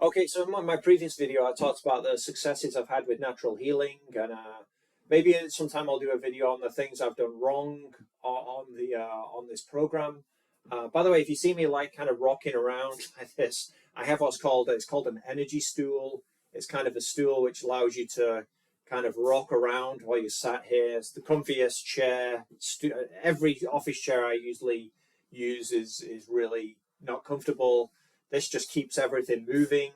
Okay, so in my previous video, I talked about the successes I've had with natural healing, and maybe sometime I'll do a video on the things I've done wrong on this program. By the way, if you see me like kind of rocking around like this, I have what's called an energy stool. It's kind of a stool which allows you to kind of rock around while you're sat here. It's the comfiest chair. Every office chair I usually use is really not comfortable. This just keeps everything moving,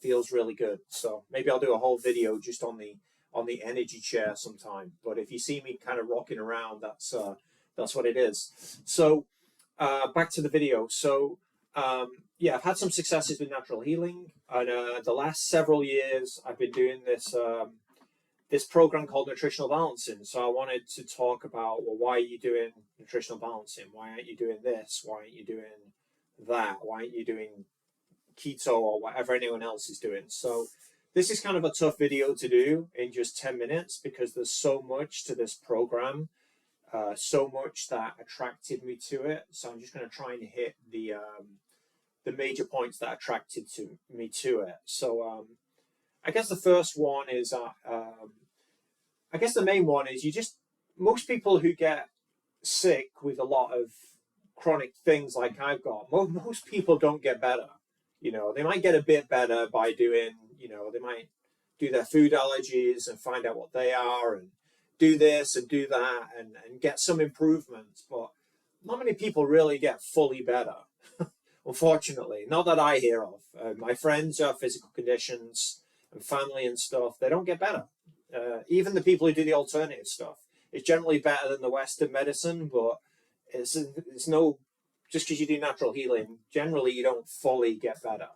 feels really good. So maybe I'll do a whole video just on the energy chair sometime. But if you see me kind of rocking around, that's what it is. So back to the video. So yeah, I've had some successes with natural healing, and the last several years I've been doing this program called Nutritional Balancing. So I wanted to talk about, well, why are you doing nutritional balancing? Why aren't you doing this? Why aren't you doing that? Why aren't you doing keto or whatever anyone else is doing? So this is kind of a tough video to do in just 10 minutes because there's so much to this program, so much that attracted me to it. So I'm just going to try and hit the major points that attracted me to it. So I guess the first one is, I guess the main one is most people who get sick with a lot of chronic things like I've got, most people don't get better. You know, they might get a bit better by doing, they might do their food allergies and find out what they are and do this and do that and get some improvements. But not many people really get fully better, unfortunately. Not that I hear of. My friends who have physical conditions and family and stuff, they don't get better. Even the people who do the alternative stuff, it's generally better than the Western medicine, but it's no, just because you do natural healing, generally you don't fully get better.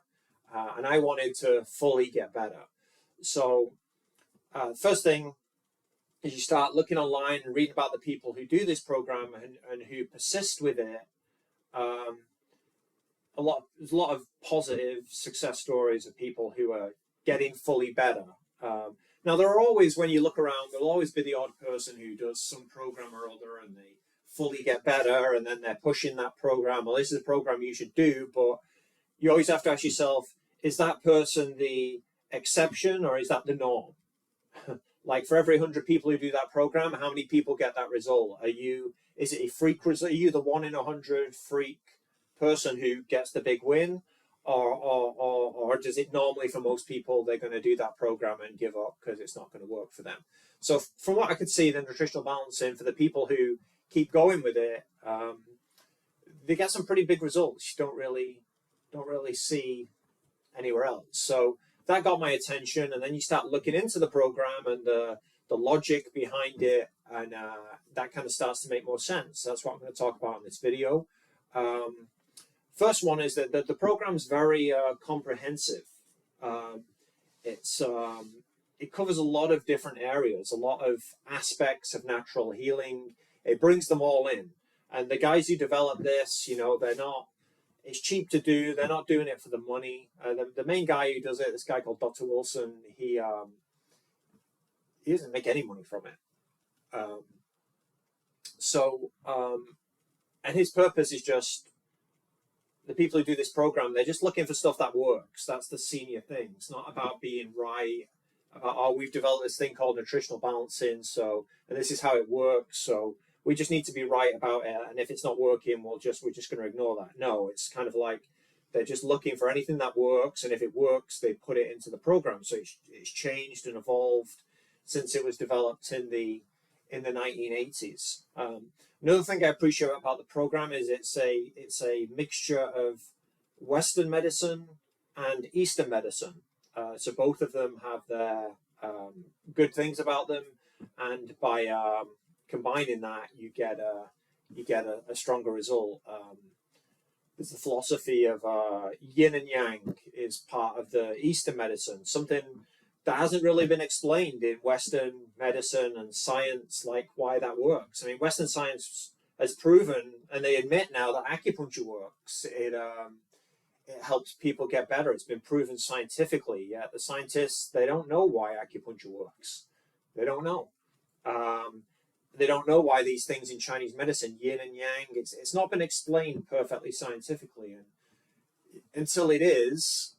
And I wanted to fully get better. So first thing is you start looking online and reading about the people who do this program and who persist with it. There's a lot of positive success stories of people who are getting fully better. Now, there are always, when you look around, there'll always be the odd person who does some program or other and they fully get better, and then they're pushing that program. Well, this is a program you should do, but you always have to ask yourself, is that person the exception or is that the norm? Like for every 100 people who do that program, how many people get that result? Is it a freak result? Are you the 1 in 100 freak person who gets the big win? Or does it normally, for most people, they're going to do that program and give up because it's not going to work for them? So from what I could see, the nutritional balancing, for the people who keep going with it, they get some pretty big results you don't really see anywhere else. So that got my attention, and then you start looking into the program and the logic behind it, and that kind of starts to make more sense. That's what I'm going to talk about in this video. First one is that the program's very comprehensive. It covers a lot of different areas, a lot of aspects of natural healing. It brings them all in. And the guys who develop this, it's cheap to do. They're not doing it for the money. The main guy who does it, this guy called Dr. Wilson, he doesn't make any money from it. And his purpose is just, the people who do this program, they're just looking for stuff that works. That's the senior thing. It's not about being right, about, oh, we've developed this thing called nutritional balancing, and this is how it works, so we just need to be right about it, and if it's not working, we're just going to ignore that. No, it's kind of like they're just looking for anything that works, and if it works, they put it into the program. So it's changed and evolved since it was developed in the 1980s. Another thing I appreciate about the program is it's a mixture of Western medicine and Eastern medicine. So both of them have their good things about them, and by combining that, you get a stronger result. There's the philosophy of yin and yang is part of the Eastern medicine, something that hasn't really been explained in Western medicine and science, like why that works. I mean, Western science has proven, and they admit now, that acupuncture works. It helps people get better. It's been proven scientifically. Yet the scientists, they don't know why acupuncture works. They don't know. They don't know why these things in Chinese medicine, yin and yang, it's not been explained perfectly scientifically. And until it is,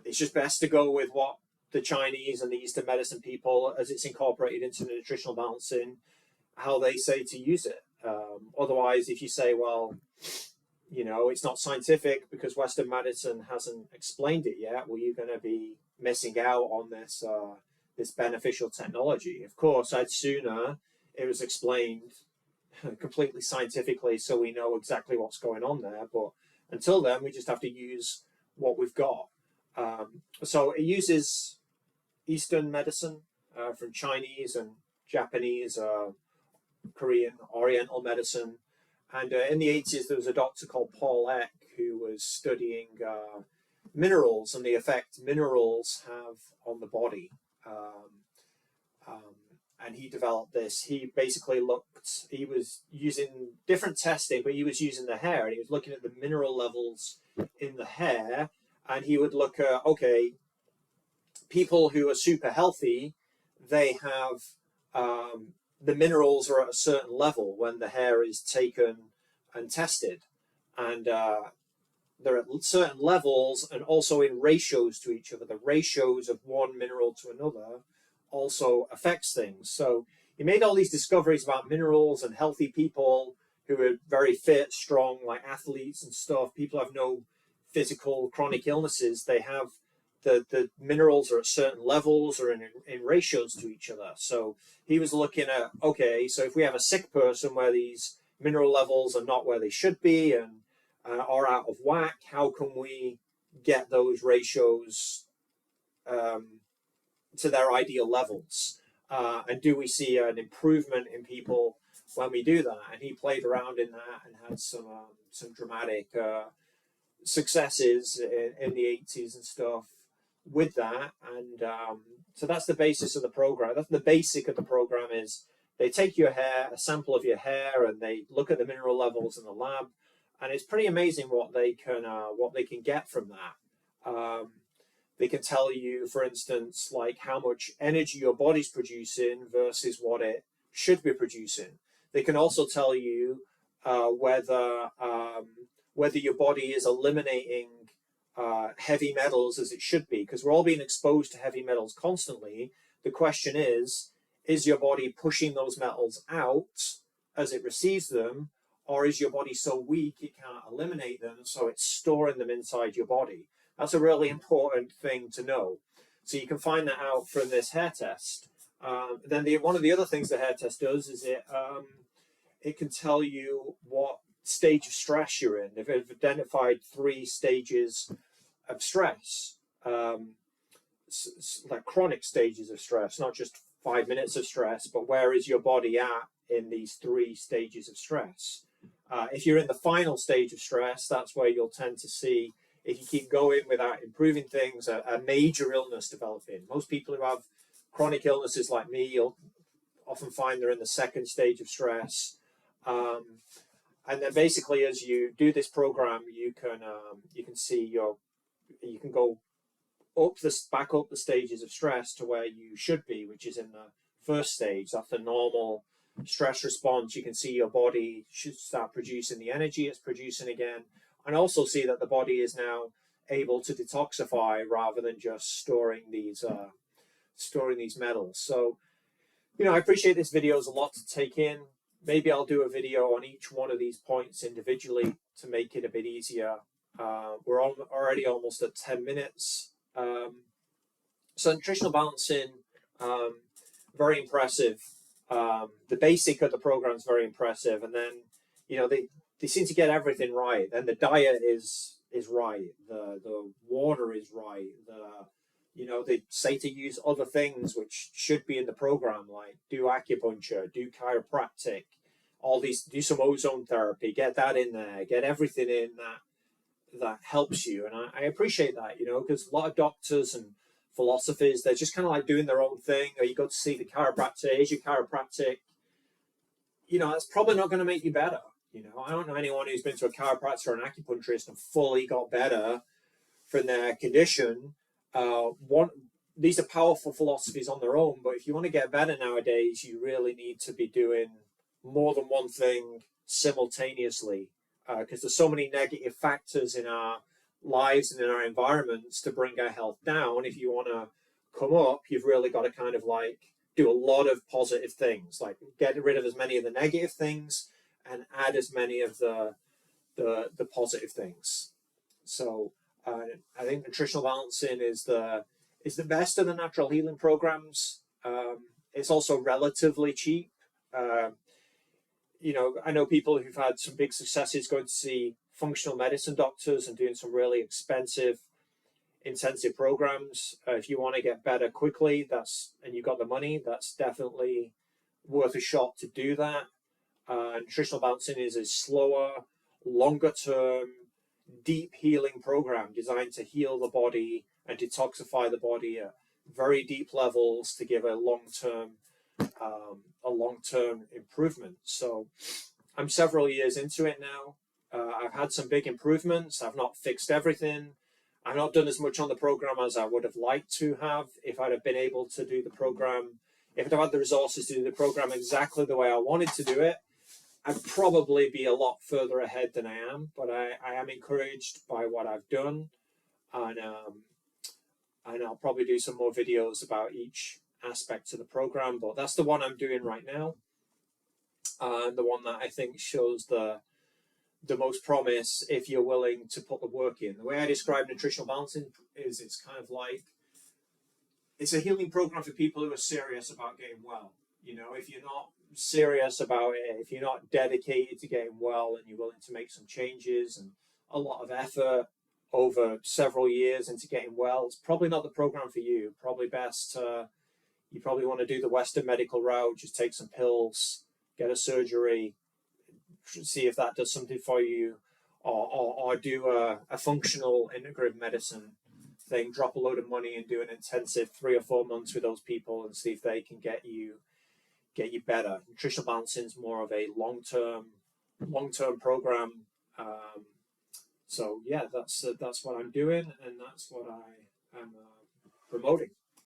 It's just best to go with what the Chinese and the Eastern medicine people, as it's incorporated into the nutritional balancing, how they say to use it. Otherwise, if you say, well, it's not scientific because Western medicine hasn't explained it yet, well, you're going to be missing out on this beneficial technology. Of course, I'd sooner it was explained completely scientifically so we know exactly what's going on there. But until then, we just have to use what we've got. So it uses Eastern medicine from Chinese and Japanese, Korean, Oriental medicine. And in the 80s, there was a doctor called Paul Eck who was studying minerals and the effect minerals have on the body. And he developed this. He basically he was using different testing, but he was using the hair, and he was looking at the mineral levels in the hair. And he would look at, okay, people who are super healthy, they have the minerals are at a certain level when the hair is taken and tested. And they're at certain levels and also in ratios to each other. The ratios of one mineral to another also affects things. So he made all these discoveries about minerals and healthy people who are very fit, strong, like athletes and stuff. People have no physical chronic illnesses. They have the minerals are at certain levels or in ratios to each other. So he was looking at, okay, so if we have a sick person where these mineral levels are not where they should be and are out of whack, how can we get those ratios to their ideal levels? And do we see an improvement in people when we do that? And he played around in that and had some dramatic successes in the 80s and stuff with that. And so that's the basis of the program. That's the basic of the program is they take your hair, a sample of your hair, and they look at the mineral levels in the lab. And it's pretty amazing what they can get from that. They can tell you, for instance, like how much energy your body's producing versus what it should be producing. They can also tell you whether your body is eliminating heavy metals as it should be, because we're all being exposed to heavy metals constantly. The question is your body pushing those metals out as it receives them, or is your body so weak it can't eliminate them, so it's storing them inside your body? That's a really important thing to know. So you can find that out from this hair test. Then one of the other things the hair test does is it can tell you what stage of stress you're in. They've identified 3 stages of stress, like chronic stages of stress, not just 5 minutes of stress, but where is your body at in these 3 stages of stress? If you're in the final stage of stress, that's where you'll tend to see, if you keep going without improving things, a major illness developing. Most people who have chronic illnesses like me, you'll often find they're in the 2nd stage of stress. And then basically, as you do this program, you can see you can go back up the stages of stress to where you should be, which is in the 1st stage. That's the normal stress response. You can see your body should start producing the energy it's producing again, and also see that the body is now able to detoxify rather than just storing these metals. So, I appreciate this video. Is a lot to take in. Maybe I'll do a video on each one of these points individually to make it a bit easier. We're already almost at 10 minutes. So nutritional balancing, very impressive. The basic of the program is very impressive. And then, they seem to get everything right. And the diet is right. The water is right. They say to use other things which should be in the program, like do acupuncture, do chiropractic, all these, do some ozone therapy, get that in there, get everything in that helps you. And I appreciate that, because a lot of doctors and philosophers, they're just kind of like doing their own thing. Or you go to see the chiropractor, here's your chiropractic. That's probably not going to make you better. I don't know anyone who's been to a chiropractor or an acupuncturist and fully got better from their condition. These are powerful philosophies on their own, but if you want to get better nowadays, you really need to be doing more than one thing simultaneously, because there's so many negative factors in our lives and in our environments to bring our health down. If you want to come up, you've really got to kind of like do a lot of positive things, like get rid of as many of the negative things and add as many of the positive things. So I think nutritional balancing is the best of the natural healing programs. It's also relatively cheap. Uh, I know people who've had some big successes going to see functional medicine doctors and doing some really expensive, intensive programs. If you want to get better quickly, and you've got the money, that's definitely worth a shot to do that. Nutritional balancing is a slower, longer term, deep healing program designed to heal the body and detoxify the body at very deep levels to give a long-term improvement. So I'm several years into it now. I've had some big improvements. I've not fixed everything. I've not done as much on the program as I would have liked to have if I'd have been able to do the program. If I'd have had the resources to do the program exactly the way I wanted to do it, I'd probably be a lot further ahead than I am. But I am encouraged by what I've done, and I'll probably do some more videos about each aspect of the program. But that's the one I'm doing right now, and the one that I think shows the most promise if you're willing to put the work in. The way I describe nutritional balancing is it's kind of like it's a healing program for people who are serious about getting well. If you're not serious about it, if you're not dedicated to getting well and you're willing to make some changes and a lot of effort over several years into getting well, it's probably not the program for you. Probably best you probably want to do the Western medical route, just take some pills, get a surgery, see if that does something for you, or do a functional integrative medicine thing, drop a load of money and do an intensive 3 or 4 months with those people and see if they can get you better. Nutritional balancing is more of a long-term program. So yeah, that's what I'm doing, and that's what I am promoting.